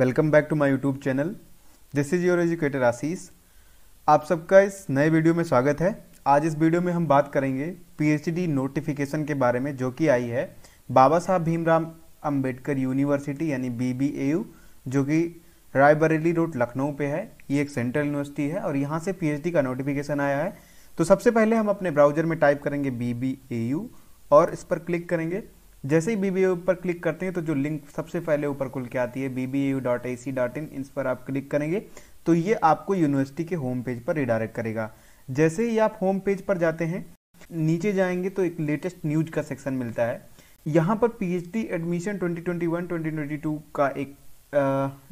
Welcome back to my YouTube channel. This is your educator Ashish. आप सबका इस नए वीडियो में स्वागत है। आज इस वीडियो में हम बात करेंगे पीएचडी नोटिफिकेशन के बारे में, जो कि आई है बाबा साहब भीमराव अंबेडकर यूनिवर्सिटी यानी BBAU, जो कि रायबरेली रोड लखनऊ पे है। ये एक सेंट्रल यूनिवर्सिटी है और यहाँ से पीएचडी का नोटिफिकेशन आया है। तो सबसे पहले हम अपने ब्राउजर में टाइप करेंगे BBAU और इस पर क्लिक करेंगे। जैसे ही BBAU पर क्लिक करते हैं तो जो लिंक सबसे पहले ऊपर खुल के आती है bbau.ac.in, इस पर आप क्लिक करेंगे तो ये आपको यूनिवर्सिटी के होम पेज पर रिडायरेक्ट करेगा। जैसे ही आप होम पेज पर जाते हैं, नीचे जाएंगे तो एक लेटेस्ट न्यूज का सेक्शन मिलता है। यहाँ पर पीएचडी एडमिशन 2021-2022 का एक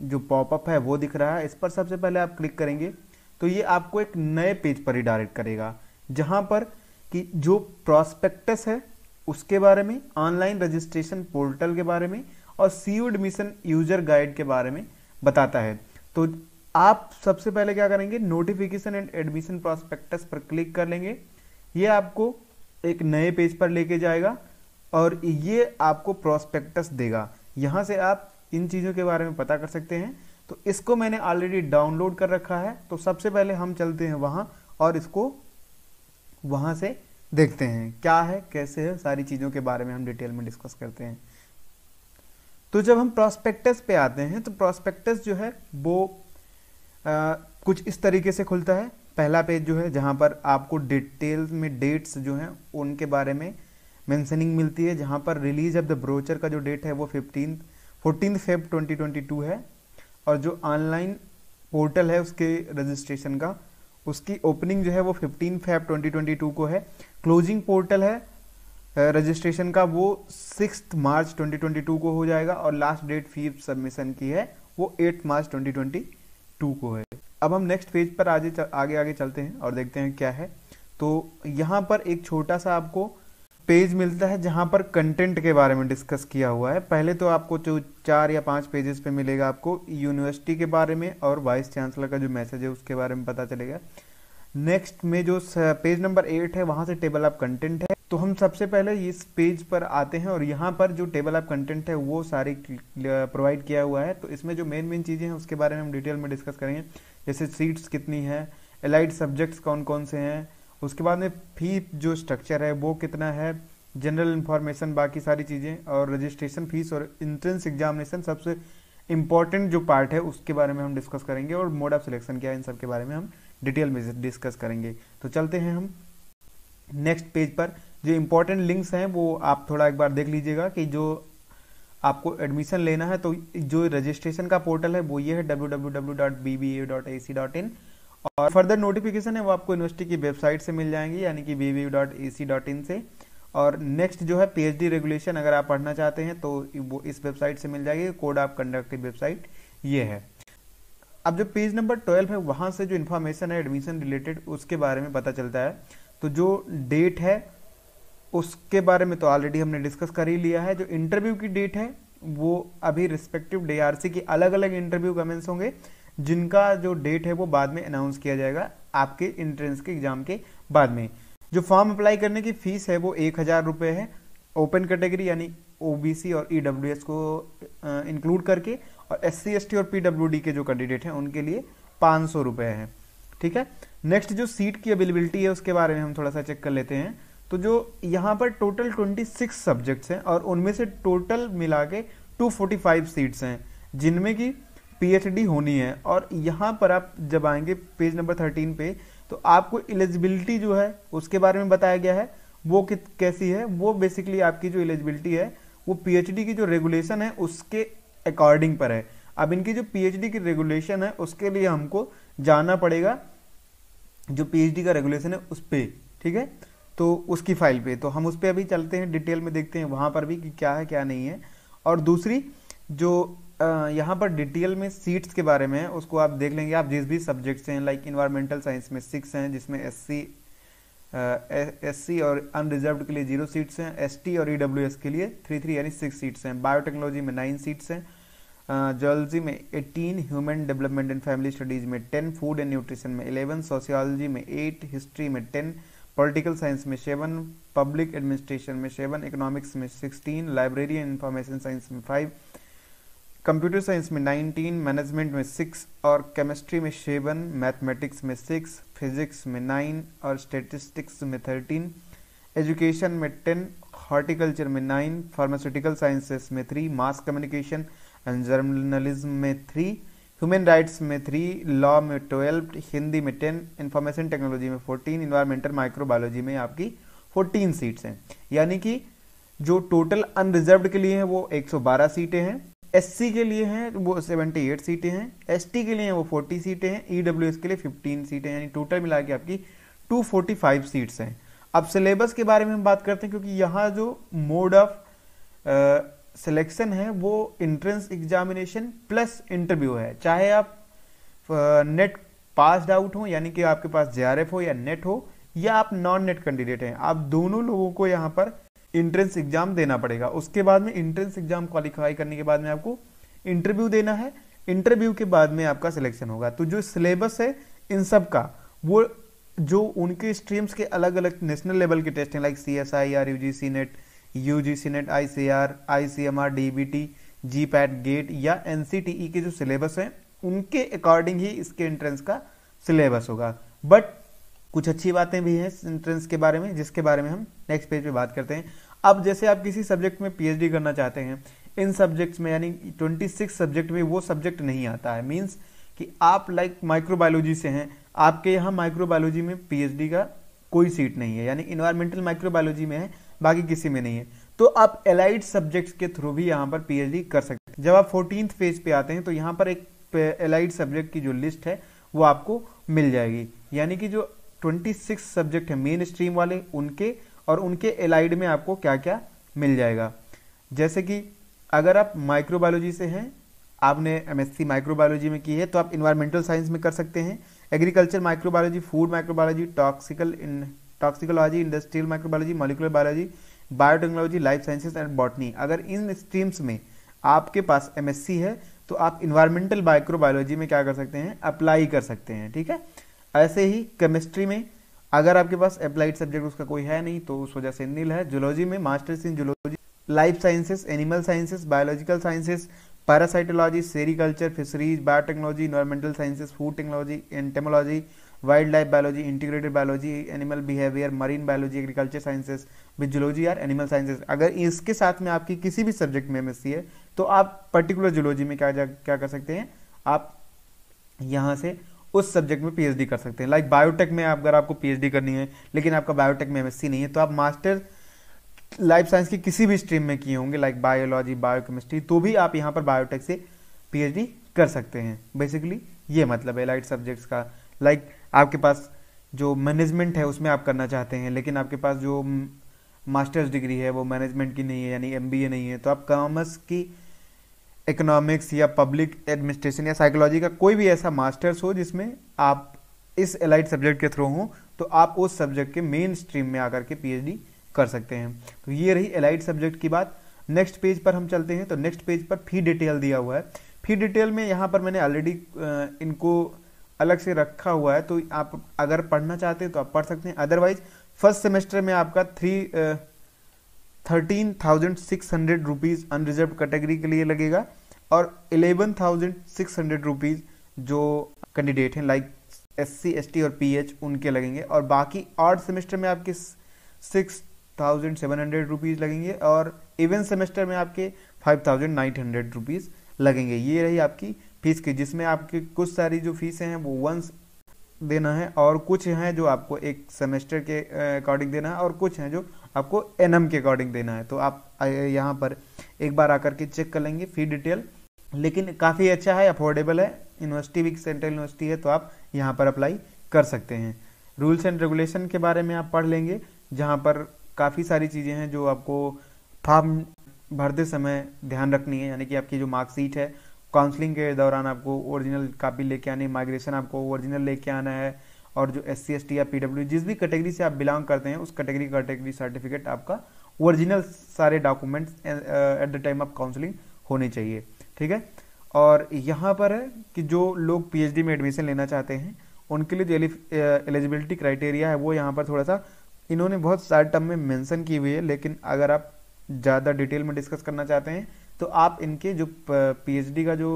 जो पॉपअप है वो दिख रहा है। इस पर सबसे पहले आप क्लिक करेंगे तो ये आपको एक नए पेज पर रिडायरेक्ट करेगा, जहाँ पर कि जो प्रॉस्पेक्टस है उसके बारे में, ऑनलाइन रजिस्ट्रेशन पोर्टल के बारे में और सीयू एडमिशन यूजर गाइड के बारे में बताता है। तो आप सबसे पहले क्या करेंगे, नोटिफिकेशन एंड एडमिशन प्रॉस्पेक्टस पर क्लिक कर लेंगे। ये आपको एक नए पेज पर लेके जाएगा और ये आपको प्रॉस्पेक्टस देगा। यहाँ से आप इन चीज़ों के बारे में पता कर सकते हैं। तो इसको मैंने ऑलरेडी डाउनलोड कर रखा है, तो सबसे पहले हम चलते हैं वहाँ और इसको वहाँ से देखते हैं क्या है, कैसे है, सारी चीज़ों के बारे में हम डिटेल में डिस्कस करते हैं। तो जब हम प्रॉस्पेक्टस पे आते हैं तो प्रॉस्पेक्टस जो है वो कुछ इस तरीके से खुलता है। पहला पेज जो है जहाँ पर आपको डिटेल्स में डेट्स जो हैं उनके बारे में मेंशनिंग मिलती है, जहाँ पर रिलीज ऑफ द ब्रोचर का जो डेट है वो 14 फेब 2022 है और जो ऑनलाइन पोर्टल है उसके रजिस्ट्रेशन का, उसकी ओपनिंग जो है वो 15 फेब 2022 को है। क्लोजिंग पोर्टल है रजिस्ट्रेशन का वो 6 मार्च 2022 को हो जाएगा और लास्ट डेट फी सबमिशन की है वो 8 मार्च 2022 को है। अब हम नेक्स्ट पेज पर आगे चलते हैं और देखते हैं क्या है। तो यहाँ पर एक छोटा सा आपको पेज मिलता है जहाँ पर कंटेंट के बारे में डिस्कस किया हुआ है। पहले तो आपको जो 4 या 5 पेजेस पे मिलेगा आपको यूनिवर्सिटी के बारे में और वाइस चांसलर का जो मैसेज है उसके बारे में पता चलेगा। नेक्स्ट में जो पेज नंबर 8 है वहाँ से टेबल ऑफ कंटेंट है। तो हम सबसे पहले इस पेज पर आते हैं और यहाँ पर जो टेबल ऑफ कंटेंट है वो सारी प्रोवाइड किया हुआ है। तो इसमें जो मेन चीज़ें हैं उसके बारे में हम डिटेल में डिस्कस करेंगे, जैसे सीट्स कितनी है, एलाइड सब्जेक्ट्स कौन कौन से हैं, उसके बाद में फी जो स्ट्रक्चर है वो कितना है, जनरल इन्फॉर्मेशन, बाकी सारी चीज़ें और रजिस्ट्रेशन फीस और एंट्रेंस एग्जामिनेशन सबसे इम्पॉर्टेंट जो पार्ट है उसके बारे में हम डिस्कस करेंगे और मोड ऑफ सिलेक्शन क्या है, इन सब के बारे में हम डिटेल में डिस्कस करेंगे। तो चलते हैं हम नेक्स्ट पेज पर। जो इम्पोर्टेंट लिंक्स हैं वो आप थोड़ा एक बार देख लीजिएगा कि जो आपको एडमिशन लेना है तो जो रजिस्ट्रेशन का पोर्टल है वो ये है www.bbau.ac.in और फर्दर नोटिफिकेशन है वो आपको यूनिवर्सिटी की वेबसाइट से मिल जाएंगी यानी कि bbau.ac.in से। और नेक्स्ट जो है पीएचडी रेगुलेशन, अगर आप पढ़ना चाहते हैं तो वो इस वेबसाइट से मिल जाएगी। कोड ऑफ कंडक्ट की वेबसाइट ये है। अब जो पेज नंबर 12 है वहाँ से जो इन्फॉर्मेशन है एडमिशन रिलेटेड उसके बारे में पता चलता है। तो जो डेट है उसके बारे में तो ऑलरेडी हमने डिस्कस कर ही लिया है। जो इंटरव्यू की डेट है वो अभी रिस्पेक्टिव DRC की अलग अलग इंटरव्यू कमेंस होंगे, जिनका जो डेट है वो बाद में अनाउंस किया जाएगा आपके एंट्रेंस के एग्जाम के बाद में। जो फॉर्म अप्लाई करने की फीस है वो 1000 रुपये है, ओपन कैटेगरी यानी OBC और EWS को इंक्लूड करके, और SC ST और PWD के जो कैंडिडेट हैं उनके लिए 500 रुपये है। ठीक है। नेक्स्ट जो सीट की अवेलेबिलिटी है उसके बारे में हम थोड़ा सा चेक कर लेते हैं। तो जो यहाँ पर टोटल 26 सब्जेक्ट्स हैं और उनमें से टोटल मिला के 245 सीट्स हैं जिनमें की PhD होनी है। और यहाँ पर आप जब आएंगे पेज नंबर 13 पे तो आपको एलिजिबिलिटी जो है उसके बारे में बताया गया है वो कैसी है। वो बेसिकली आपकी जो एलिजिबिलिटी है वो PhD की जो रेगुलेशन है उसके अकॉर्डिंग पर है। अब इनकी जो PhD की रेगुलेशन है उसके लिए हमको जाना पड़ेगा जो PhD का रेगुलेशन है उस पे, ठीक है, तो उसकी फाइल पे। तो हम उस पर अभी चलते हैं, डिटेल में देखते हैं वहाँ पर भी कि क्या है क्या नहीं है। और दूसरी जो यहाँ पर डिटेल में सीट्स के बारे में है उसको आप देख लेंगे। आप जिस भी सब्जेक्ट्स हैं, लाइक इन्वायरमेंटल साइंस में 6 हैं जिसमें SC और अनरिजर्व्ड के लिए 0 सीट्स हैं, ST और EWS के लिए 3 यानी 6 सीट्स हैं। बायोटेक्नोलॉजी में 9 सीट्स हैं, जोलॉजी में 18, human development and family studies में 10, फूड एंड न्यूट्रिशन में 11, सोशियोलॉजी में 8, हिस्ट्री में 10, पॉलिटिकल साइंस में 7, पब्लिक एडमिनिस्ट्रेशन में 7, इकोनॉमिक्स में 16, लाइब्रेरी एंड इंफॉर्मेशन साइंस में 5, कंप्यूटर साइंस में 19, मैनेजमेंट में 6 और केमिस्ट्री में 7, मैथमेटिक्स में 6, फिजिक्स में 9 और स्टैटिस्टिक्स में 13, एजुकेशन में 10, हॉर्टिकल्चर में 9, फार्मास्यूटिकल साइंसेस में 3, मास कम्युनिकेशन एंड जर्नलिज्म में 3, ह्यूमन राइट्स में 3, लॉ में 12, हिंदी में 10, इंफॉर्मेशन टेक्नोलॉजी में 14, इन्वायरमेंटल माइक्रोबायोलॉजी में आपकी 14 सीट्स हैं। यानी कि जो टोटल अनरिजर्व्ड के लिए है वो 112 सीटें हैं, एससी के लिए हैं वो 78 सीटें हैं, एसटी के लिए हैं वो 40 सीटें हैं, ईडब्ल्यूएस के लिए 15 सीटें, यानी टोटल मिला के आपकी 245 सीट्स हैं। अब सिलेबस के बारे में हम बात करते हैं, क्योंकि यहाँ जो मोड ऑफ सिलेक्शन है वो एंट्रेंस एग्जामिनेशन प्लस इंटरव्यू है। चाहे आप नेट पास्ड आउट हो, यानी कि आपके पास जेआरएफ हो या नेट हो, या आप नॉन नेट कैंडिडेट हैं, आप दोनों लोगों को यहाँ पर एंट्रेंस एग्जाम देना पड़ेगा। उसके बाद में एंट्रेंस एग्जाम क्वालिफाई करने के बाद में आपको इंटरव्यू देना है, इंटरव्यू के बाद में आपका सिलेक्शन होगा। तो जो सिलेबस है इन सब का, वो जो उनके स्ट्रीम्स के अलग अलग नेशनल लेवल के टेस्ट हैं, like CSIR, UGC NET, ICAR, ICMR, DBT, GPAT, GATE या NCTE के जो सिलेबस हैं उनके अकॉर्डिंग ही इसके एंट्रेंस का सिलेबस होगा। बट कुछ अच्छी बातें भी हैं एंट्रेंस के बारे में, जिसके बारे में हम नेक्स्ट पेज पे बात करते हैं। अब जैसे आप किसी सब्जेक्ट में PhD करना चाहते हैं, इन सब्जेक्ट्स में यानी 26 सब्जेक्ट में वो सब्जेक्ट नहीं आता है, मीन्स कि आप लाइक माइक्रोबायोलॉजी से हैं, आपके यहाँ माइक्रोबायोलॉजी में PhD का कोई सीट नहीं है, यानी इन्वायरमेंटल माइक्रोबायोलॉजी में है, बाकी किसी में नहीं है, तो आप एलाइड सब्जेक्ट्स के थ्रू भी यहाँ पर PhD कर सकते हैं। जब आप 14th पेज पे आते हैं तो यहाँ पर एक एलाइड सब्जेक्ट की जो लिस्ट है वो आपको मिल जाएगी, यानी कि जो 26 सब्जेक्ट है मेन स्ट्रीम वाले उनके, और उनके एलाइड में आपको क्या क्या मिल जाएगा। जैसे कि अगर आप माइक्रोबायोलॉजी से हैं, आपने MSc माइक्रोबायोलॉजी में की है, तो आप इन्वायरमेंटल साइंस में कर सकते हैं, agriculture microbiology, food microbiology, toxicology, industrial microbiology, molecular biology, biotechnology, life sciences and botany. अगर इन स्ट्रीम्स में आपके पास MSc है तो आप इन्वायरमेंटल माइक्रोबायोलॉजी में क्या कर सकते हैं, अप्लाई कर सकते हैं, ठीक है। ऐसे ही केमिस्ट्री में अगर आपके पास अप्लाइड सब्जेक्ट उसका कोई है नहीं तो उस वजह से नील है। जूलॉजी में masters in zoology, life sciences, animal sciences, biological sciences, parasitology, sericulture, fisheries, biotechnology, environmental sciences, food technology, entomology, wild life biology, integrated biology, animal behaviour, marine biology, agriculture sciences with zoology और animal sciences. अगर इसके साथ में आपकी किसी भी subject में MSc है तो आप पर्टिकुलर जूलॉजी में क्या कर सकते हैं, आप यहाँ से उस सब्जेक्ट में PhD कर सकते हैं। लाइक बायोटेक में अगर आपको PhD करनी है लेकिन आपका बायोटेक में MSc नहीं है, तो आप मास्टर लाइफ साइंस की किसी भी स्ट्रीम में किए होंगे, लाइक बायोलॉजी, बायोकेमिस्ट्री, तो भी आप यहाँ पर बायोटेक से PhD कर सकते हैं। बेसिकली ये मतलब है लाइट सब्जेक्ट्स का। लाइक आपके पास जो मैनेजमेंट है उसमें आप करना चाहते हैं, लेकिन आपके पास जो मास्टर्स डिग्री है वो मैनेजमेंट की नहीं है, यानी MBA नहीं है, तो आप कॉमर्स की, इकोनॉमिक्स या पब्लिक एडमिनिस्ट्रेशन या साइकोलॉजी का कोई भी ऐसा मास्टर्स हो जिसमें आप इस एलाइड सब्जेक्ट के थ्रू हो, तो आप उस सब्जेक्ट के मेन स्ट्रीम में आकर के PhD कर सकते हैं। तो ये रही एलाइड सब्जेक्ट की बात। नेक्स्ट पेज पर हम चलते हैं, तो नेक्स्ट पेज पर फी डिटेल दिया हुआ है। फी डिटेल में यहाँ पर मैंने ऑलरेडी इनको अलग से रखा हुआ है, तो आप अगर पढ़ना चाहते हैं तो आप पढ़ सकते हैं। अदरवाइज फर्स्ट सेमेस्टर में आपका 13,600 रुपीज़ अनरिजर्व कैटेगरी के लिए लगेगा, और 11,600 रुपीज़ जो कैंडिडेट हैं लाइक SC, ST और PH उनके लगेंगे, और बाकी ऑड सेमेस्टर में आपके 6,700 रुपीज़ लगेंगे, और इवन सेमेस्टर में आपके 5,900 रुपीज़ लगेंगे। ये रही आपकी फीस की, जिसमें आपकी कुछ सारी जो फीसें हैं वो वंस देना है, और कुछ हैं जो आपको एक सेमेस्टर के अकॉर्डिंग देना है, और कुछ हैं जो आपको एनएम के अकॉर्डिंग देना है। तो आप यहाँ पर एक बार आकर के चेक कर लेंगे फी डिटेल, लेकिन काफ़ी अच्छा है, अफोर्डेबल है, यूनिवर्सिटी भी सेंट्रल यूनिवर्सिटी है, तो आप यहाँ पर अप्लाई कर सकते हैं। रूल्स एंड रेगुलेशन के बारे में आप पढ़ लेंगे, जहाँ पर काफ़ी सारी चीज़ें हैं जो आपको फॉर्म भरते समय ध्यान रखनी है, यानी कि आपकी जो मार्कशीट है, काउंसलिंग के दौरान आपको ओरिजिनल कापी लेके आनी है, माइग्रेशन आपको ओरिजिनल लेके आना है, और जो SC, ST या PW जिस भी कैटेगरी से आप बिलोंग करते हैं उस कैटेगरी सर्टिफिकेट आपका ओरिजिनल सारे documents at the time of counselling होने चाहिए, ठीक है। और यहाँ पर है कि जो लोग PhD में एडमिशन लेना चाहते हैं उनके लिए जो एलिजिबिलिटी क्राइटेरिया है वो यहाँ पर थोड़ा सा इन्होंने बहुत शॉर्ट टर्म में मेंशन की हुई है, लेकिन अगर आप ज़्यादा डिटेल में डिस्कस करना चाहते हैं तो आप इनके जो पीएचडी का जो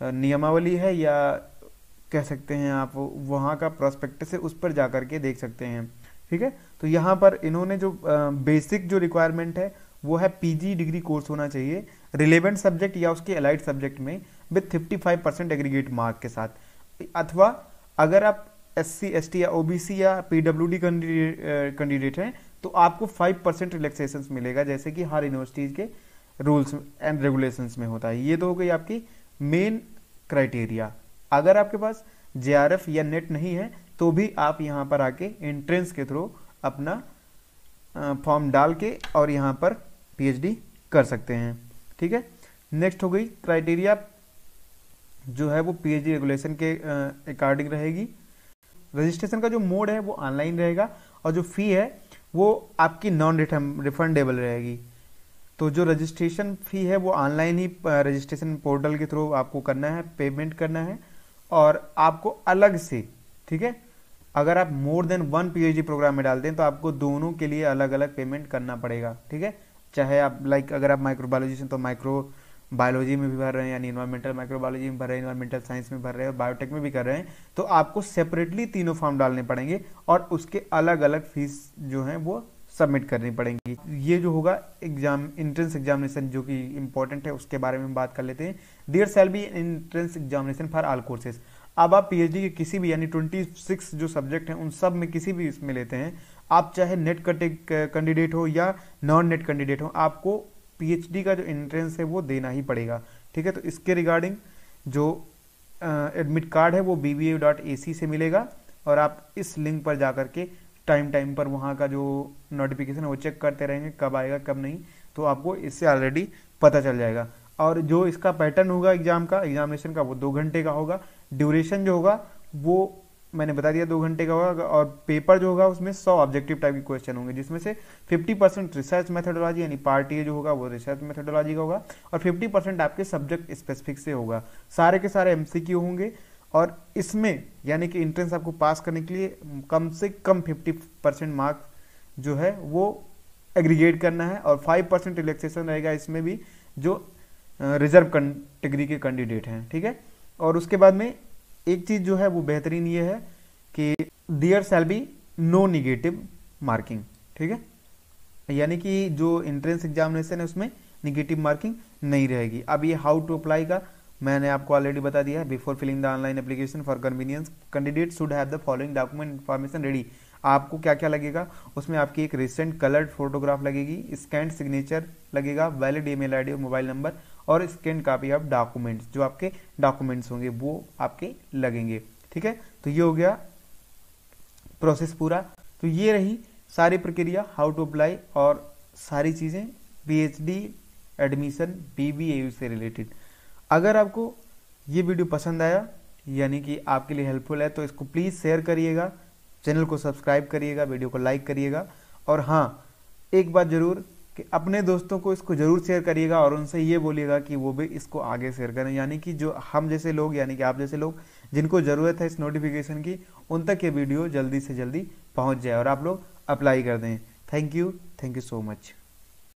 नियमावली है या कह सकते हैं आप वहाँ का प्रोस्पेक्टस है उस पर जा करके देख सकते हैं। ठीक है, तो यहाँ पर इन्होंने जो बेसिक जो रिक्वायरमेंट है वो है पीजी डिग्री कोर्स होना चाहिए रिलेवेंट सब्जेक्ट या उसके अलाइड सब्जेक्ट में विथ 55% एग्रीगेट मार्क के साथ, अथवा अगर आप SC ST या OBC या PWD कैंडिडेट हैं तो आपको 5% रिलैक्सेशन मिलेगा, जैसे कि हर यूनिवर्सिटीज के रूल्स एंड रेगुलेशंस में होता है। ये तो हो गई आपकी मेन क्राइटेरिया। अगर आपके पास JRF या नेट नहीं है तो भी आप यहाँ पर आके एंट्रेंस के थ्रू अपना फॉर्म डाल के और यहाँ पर PhD कर सकते हैं। ठीक है, नेक्स्ट हो गई क्राइटेरिया जो है वो PhD रेगुलेशन के अकॉर्डिंग रहेगी। रजिस्ट्रेशन का जो मोड है वो ऑनलाइन रहेगा और जो फी है वो आपकी नॉन रिफंडेबल रहेगी। तो जो रजिस्ट्रेशन फी है वो ऑनलाइन ही रजिस्ट्रेशन पोर्टल के थ्रू आपको करना है, पेमेंट करना है और आपको अलग से, ठीक है, अगर आप मोर देन 1 PhD प्रोग्राम में डालते हैं तो आपको दोनों के लिए अलग अलग पेमेंट करना पड़ेगा। ठीक है, चाहे आप अगर आप माइक्रोबायोलॉजी से तो माइक्रो बायोलॉजी में भी भर रहे हैं, यानी इन्वायरमेंटल माइक्रोबायोलॉजी में भर रहे हैं, इन्वायरमेंटल साइंस में भर रहे हैं और बायोटेक में भी कर रहे हैं, तो आपको सेपरेटली तीनों फॉर्म डालने पड़ेंगे और उसके अलग अलग फीस जो है वो सबमिट करनी पड़ेंगी। ये जो होगा एग्जाम एंट्रेंस एग्जामिनेशन जो कि इंपॉर्टेंट है उसके बारे में बात कर लेते हैं। There shall be entrance examination for all courses. अब आप PhD के किसी भी यानी 26 जो सब्जेक्ट हैं उन सब में किसी भी इसमें लेते हैं, आप चाहे नेट कैंडिडेट हो या नॉन नेट कैंडिडेट हो, आपको PhD का जो एंट्रेंस है वो देना ही पड़ेगा। ठीक है, तो इसके रिगार्डिंग जो एडमिट कार्ड है वो bba.ac से मिलेगा और आप इस लिंक पर जा करके टाइम पर वहाँ का जो नोटिफिकेशन है वो चेक करते रहेंगे, कब आएगा कब नहीं, तो आपको इससे ऑलरेडी पता चल जाएगा। और जो इसका पैटर्न होगा एग्जामिनेशन का वो 2 घंटे का होगा। ड्यूरेशन जो होगा वो मैंने बता दिया 2 घंटे का होगा और पेपर जो होगा उसमें 100 ऑब्जेक्टिव टाइप के क्वेश्चन होंगे, जिसमें से 50% रिसर्च मेथोडोलॉजी यानी पार्ट ए जो होगा वो रिसर्च मेथोडोलॉजी का होगा और 50% आपके सब्जेक्ट स्पेसिफिक से होगा। सारे के सारे MCQ होंगे और इसमें यानी कि एंट्रेंस आपको पास करने के लिए कम से कम 50% मार्क्स जो है वो एग्रीगेट करना है और 5% रिलैक्सेशन रहेगा इसमें भी जो रिजर्व कैटेगरी के कैंडिडेट हैं। ठीक है, और उसके बाद में एक चीज जो है वो बेहतरीन ये है कि there shall be no negative marking. ठीक है, यानी कि जो एंट्रेंस एग्जामिनेशन है उसमें निगेटिव मार्किंग नहीं रहेगी। अब ये हाउ टू अप्लाई का मैंने आपको ऑलरेडी बता दिया है। Before filling the online application for convenience candidate should have the following document information ready. आपको क्या क्या लगेगा उसमें, आपकी एक रिसेंट कलर्ड फोटोग्राफ लगेगी, स्कैंड सिग्नेचर लगेगा, वैलिड ईमेल आईडी और मोबाइल नंबर और स्कैन कॉपी ऑफ डॉक्यूमेंट्स, जो आपके डॉक्यूमेंट्स होंगे वो आपके लगेंगे। ठीक है, तो ये हो गया प्रोसेस पूरा। तो ये रही सारी प्रक्रिया हाउ टू अप्लाई और सारी चीजें PhD एडमिशन BBAU से रिलेटेड। अगर आपको ये वीडियो पसंद आया यानी कि आपके लिए हेल्पफुल है तो इसको प्लीज शेयर करिएगा, चैनल को सब्सक्राइब करिएगा, वीडियो को लाइक करिएगा और हाँ एक बात जरूर कि अपने दोस्तों को इसको जरूर शेयर करिएगा और उनसे ये बोलिएगा कि वो भी इसको आगे शेयर करें, यानी कि जो हम जैसे लोग यानी कि आप जैसे लोग जिनको ज़रूरत है इस नोटिफिकेशन की उन तक ये वीडियो जल्दी से जल्दी पहुंच जाए और आप लोग अप्लाई कर दें। Thank you so much.